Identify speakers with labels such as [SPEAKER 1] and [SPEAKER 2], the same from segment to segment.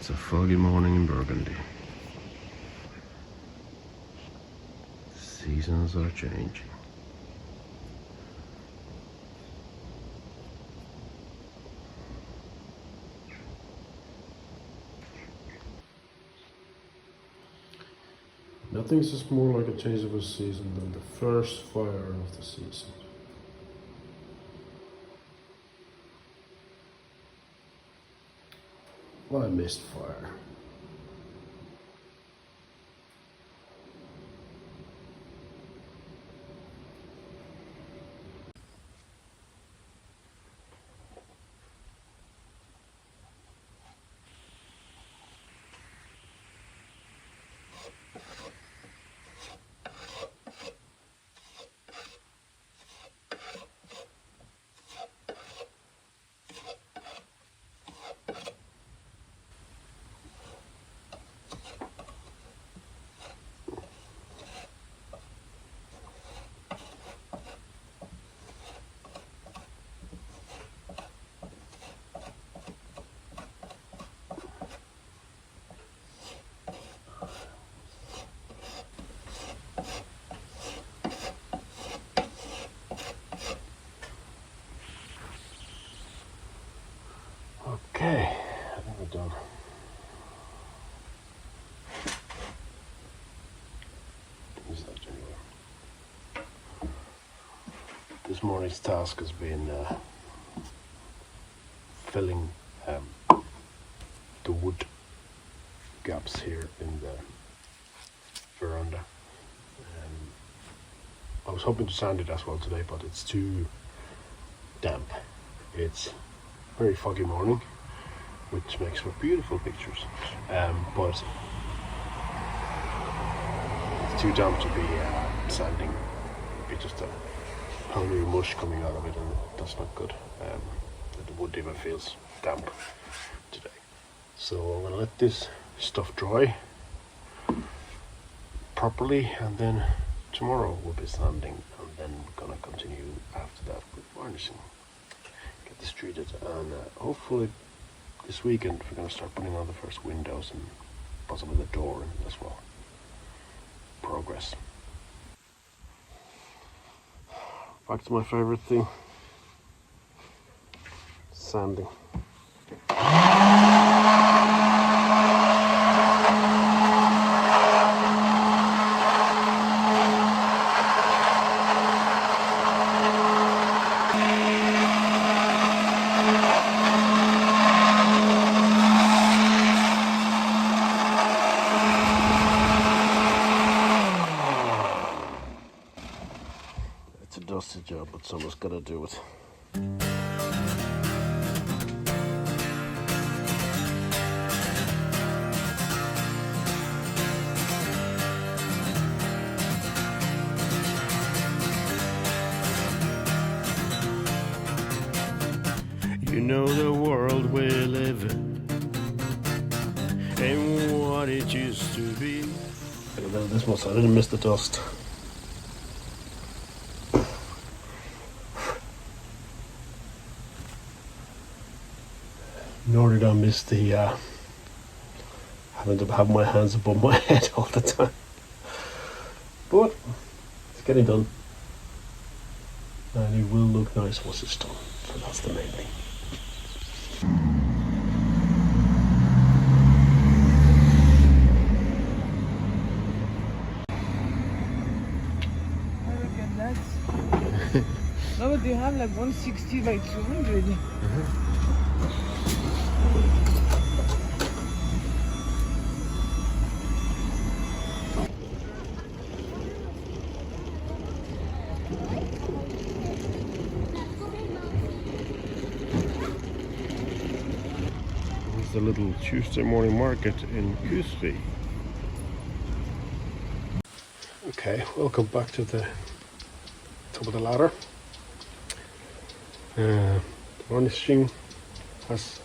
[SPEAKER 1] It's a foggy morning in Burgundy. Seasons are changing. Nothing's just more like a change of a season than the first fire of the season. Well, I missed fire. Okay, I think we're done. This morning's task has been filling the wood gaps here in the veranda. I was hoping to sand it as well today, but it's too damp. It's a very foggy morning, which makes for beautiful pictures, but it's too damp to be sanding. It'd be just a powdery mush coming out of it, and that's not good. The wood even feels damp today. So I'm gonna let this stuff dry properly, and then tomorrow we'll be sanding, and then we're gonna continue after that with varnishing. Get this treated, and hopefully this weekend we're gonna start putting on the first windows and possibly the door in as well. Progress. Back to my favorite thing, sanding. It's a dusty job, but someone's gotta do it. You know the world we live in ain't what it used to be. This much, I didn't miss the dust. Nor did I miss the having to have my hands above my head all the time. But it's getting done, and it will look nice once it's done. So that's the main thing.
[SPEAKER 2] Look at that. No, but they have like 160 by 200.
[SPEAKER 1] The little Tuesday morning market in Kusri. Okay, welcome back to the top of the ladder. The varnishing has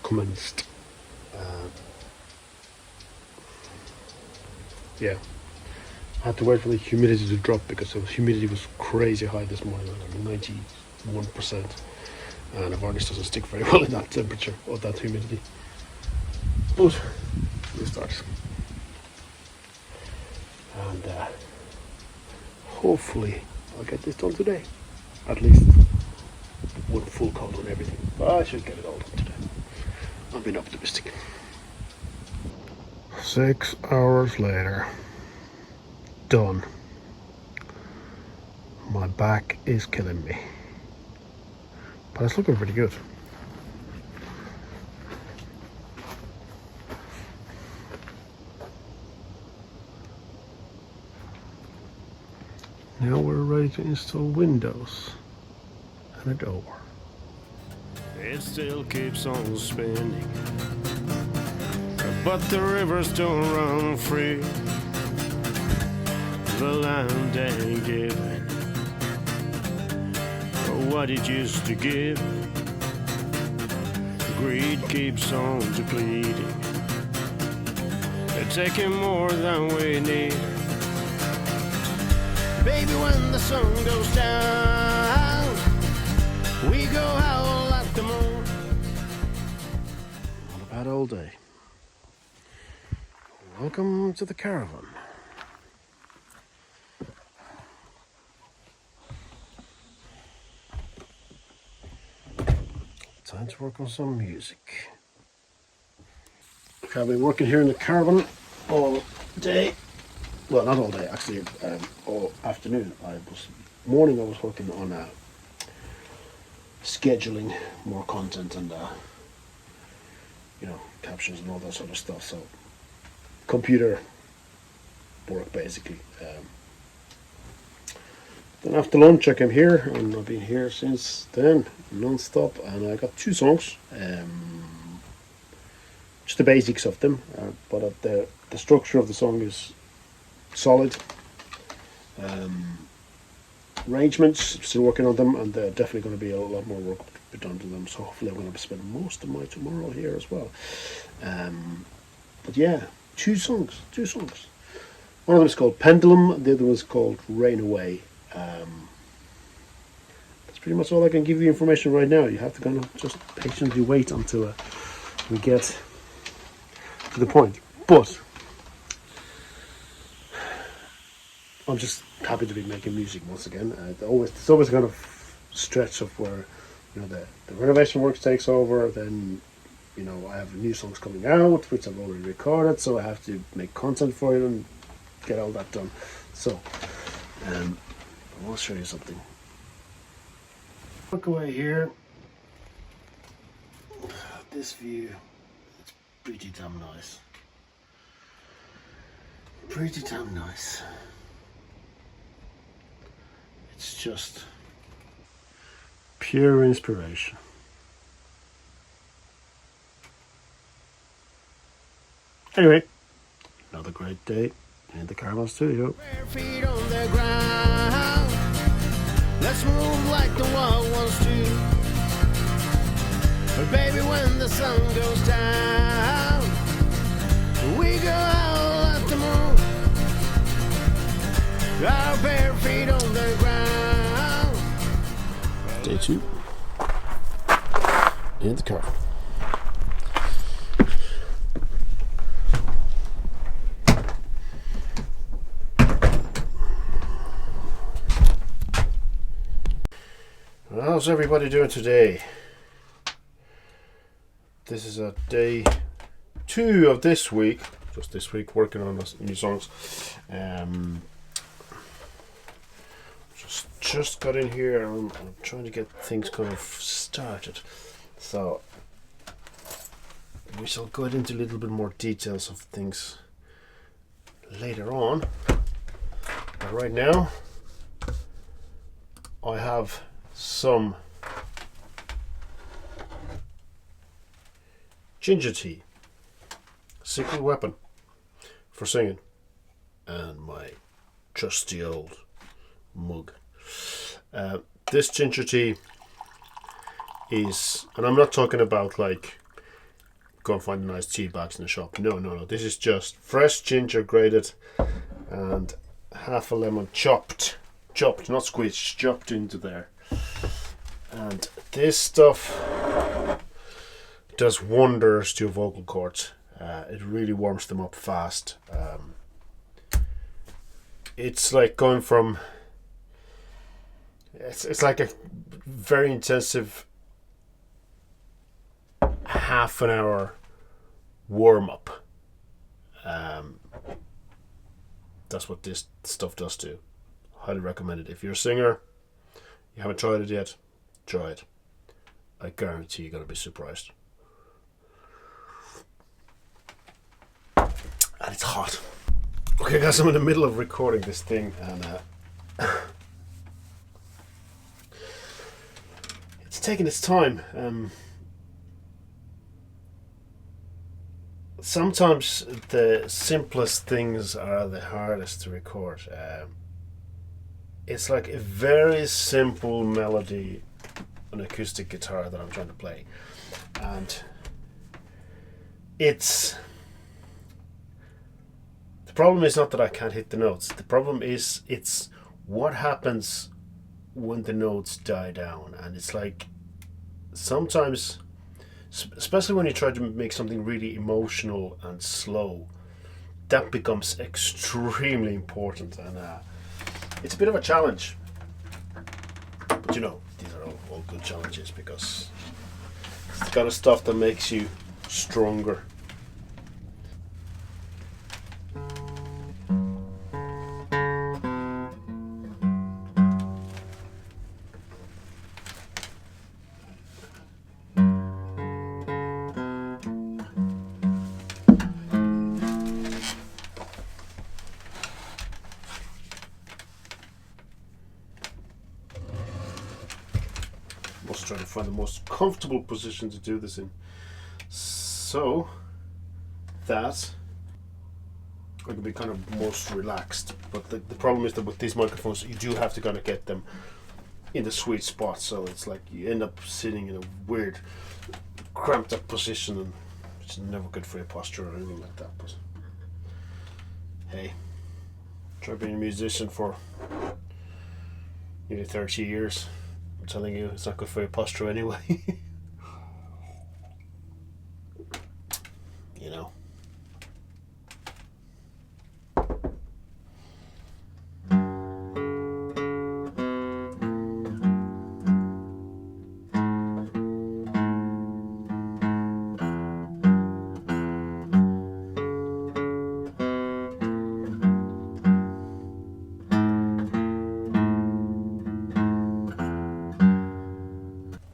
[SPEAKER 1] commenced. Yeah, I had to wait for the humidity to drop because the humidity was crazy high this morning, like 91%. And a varnish doesn't stick very well in that temperature or that humidity. But we start. And hopefully I'll get this done today. At least one full coat on everything. But I should get it all done today. I'm being optimistic. 6 hours later. Done. My back is killing me. But it's looking pretty good. Now we're ready to install windows and a door. It still keeps on spinning, but the rivers don't run free. The land ain't giving what it used to give. Greed keeps on depleting, taking more than we need. Baby, when the sun goes down, we go howl at the moon. Not a bad old day. Welcome to the caravan. Time to work on some music. I've been working here in the caravan all day. Well, not all day, actually, all afternoon. I was working on scheduling more content and captions and all that sort of stuff. So computer work basically. Then after lunch I came here, and I've been here since then, non-stop, and I got 2 songs. Just the basics of them, but the structure of the song is solid. Arrangements, still working on them, and they're definitely going to be a lot more work to be done to them, so hopefully I'm going to spend most of my tomorrow here as well. But yeah, 2 songs. One of them is called Pendulum, the other one is called Rain Away. That's pretty much all I can give you information right now. You have to kind of just patiently wait until we get to the point. But I'm just happy to be making music once again. It's always kind of stretch of where the renovation work takes over. Then I have new songs coming out which I've already recorded, so I have to make content for it and get all that done. So I'll show you something. Look away here. This view, it's pretty damn nice. Pretty damn nice. It's just pure inspiration. Anyway, another great day in the caravan studio. Bare feet on the ground. Let's move like the wild ones do. But baby, when the sun goes down, we go out at the moon. Our bare feet on the ground. Day 2 in the car. How's everybody doing today? This is a day 2 of this week. Just this week, working on new songs. Just got in here. I'm trying to get things kind of started. So we shall go into a little bit more details of things later on. But right now, I have some ginger tea, secret weapon for singing, and my trusty old mug. This ginger tea is, and I'm not talking about like go and find a nice tea bags in the shop. No. This is just fresh ginger grated and half a lemon chopped, not squeezed, chopped into there. And this stuff does wonders to your vocal cords. it really warms them up fast. It's like going from it's like a very intensive half an hour warm up. That's what this stuff does too. Highly recommend it. If you're a singer, you haven't tried it yet, try it. I guarantee you're going to be surprised. And it's hot. Okay guys, I'm in the middle of recording this thing and it's taking its time. Sometimes the simplest things are the hardest to record. It's like a very simple melody on acoustic guitar that I'm trying to play, and the problem is not that I can't hit the notes. The problem is it's what happens when the notes die down. And it's like sometimes, especially when you try to make something really emotional and slow, that becomes extremely important, and it's a bit of a challenge. But you know, these are all good challenges because it's the kind of stuff that makes you stronger. Must try to find the most comfortable position to do this in, so that I can be kind of most relaxed. But the problem is that with these microphones, you do have to kind of get them in the sweet spot. So it's like you end up sitting in a weird, cramped up position, and it's never good for your posture or anything like that. But hey, try being a musician for nearly 30 years. I'm telling you, it's not good for your posture anyway. You know.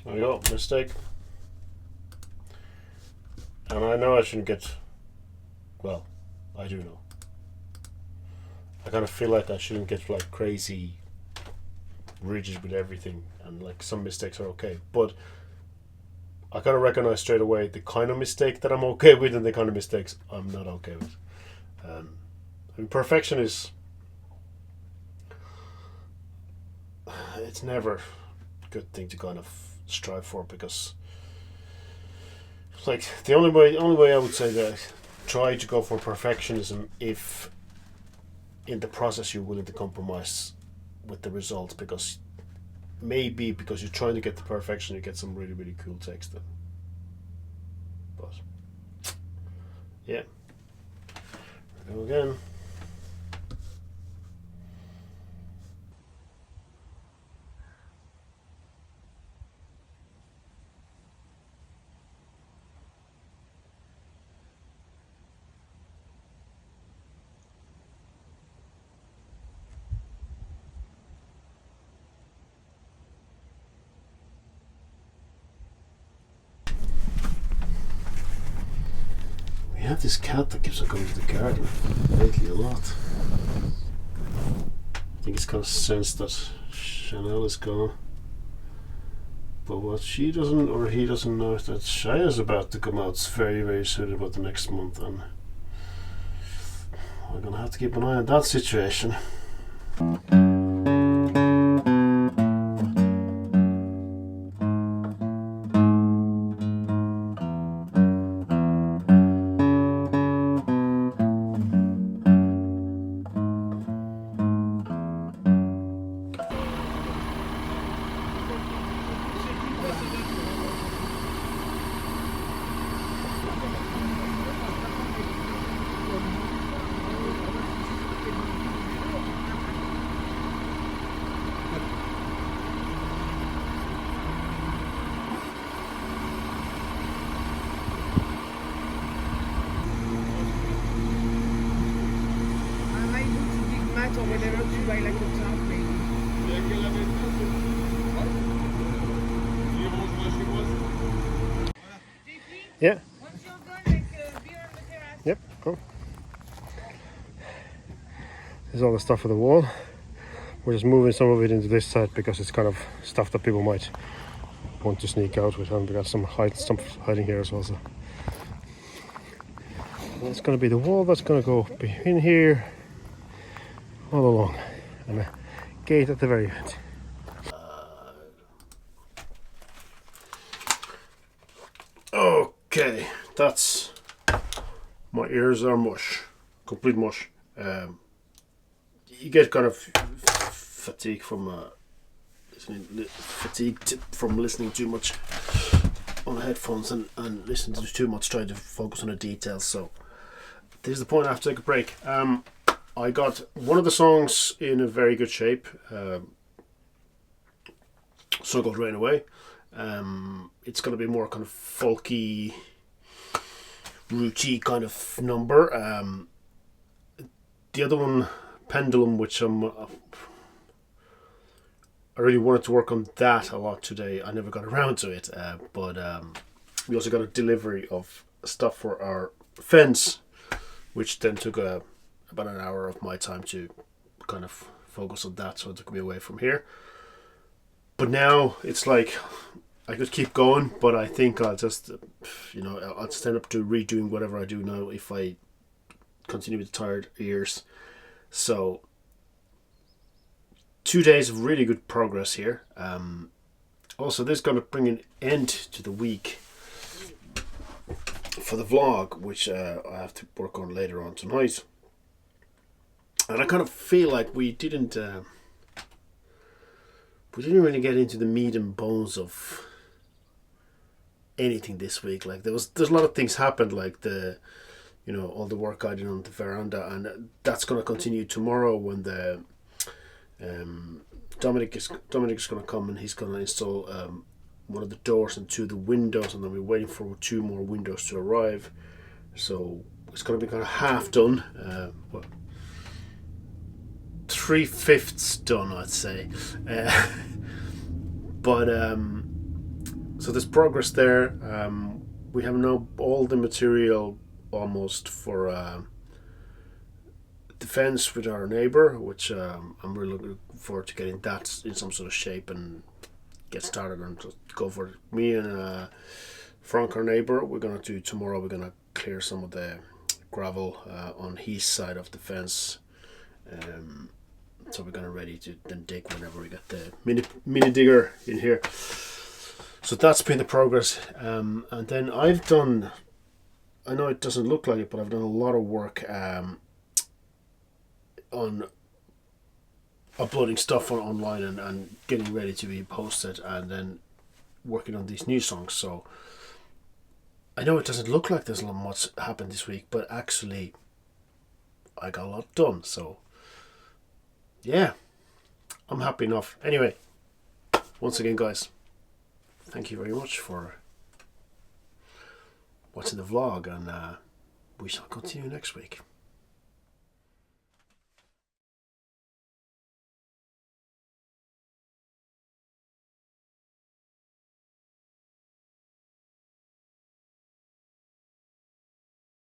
[SPEAKER 1] There you go, mistake. And I know I shouldn't get, well, I do know. I kind of feel like I shouldn't get like crazy rigid with everything, and like some mistakes are okay. But I kind of recognize straight away the kind of mistake that I'm okay with and the kind of mistakes I'm not okay with. I mean, perfection is, it's never a good thing to kind of strive for, because like the only way I would say that try to go for perfectionism if in the process you're willing to compromise with the results, because maybe because you're trying to get the perfection you get some really, really cool takes then. But yeah, here we go again. We have this cat that keeps on going to the garden lately a lot. I think it's kind of sensed that Chanel is gone. But what she doesn't, or he doesn't know, is that Chaya is about to come out very, very soon, about the next month, and we're gonna have to keep an eye on that situation.
[SPEAKER 2] never to buy like a tank maybe.
[SPEAKER 1] Yeah.
[SPEAKER 2] Once you're done, like beer on the terrace.
[SPEAKER 1] Yep. Cool. There's all the stuff for the wall. We're just moving some of it into this side because it's kind of stuff that people might want to sneak out with, and we got some hiding here as well. So that's going to be the wall that's going to go in here all along, and a gate at the very end. Okay, that's my ears are mush, complete mush. You get kind of fatigued from listening too much on headphones and listening to too much, trying to focus on the details. So this is the point. I have to take a break. I got one of the songs in a very good shape. So I got Rain Away. It's going to be more kind of folky, rooty kind of number. The other one, Pendulum, which I really wanted to work on that a lot today. I never got around to it, but we also got a delivery of stuff for our fence, which then took about an hour of my time to kind of focus on that, so it took me away from here. But now it's like I could keep going, but I think I'll just, I'll stand up to redoing whatever I do now if I continue with tired ears. So 2 days of really good progress here. Also, this is going to bring an end to the week for the vlog, which I have to work on later on tonight. And I kind of feel like we didn't really get into the meat and bones of anything this week. Like there's a lot of things happened, like all the work I did on the veranda, and that's going to continue tomorrow when the Dominic is going to come and he's going to install one of the doors and 2 of the windows, and then we're waiting for 2 more windows to arrive. So it's going to be kind of half done. 3/5 done, I'd say. But so there's progress there. We have now all the material almost for the fence with our neighbour, which I'm really looking forward to getting that in some sort of shape and get started and just go for it. Me and Frank, our neighbour, we're going to do tomorrow. We're going to clear some of the gravel on his side of the fence. So we're going to ready to then dig whenever we get the mini digger in here. So that's been the progress. And then I've done, I know it doesn't look like it, but I've done a lot of work on uploading stuff online and getting ready to be posted, and then working on these new songs. So I know it doesn't look like there's a lot much happened this week, but actually I got a lot done. So yeah, I'm happy enough. Anyway, once again, guys, thank you very much for watching the vlog, and we shall continue next week.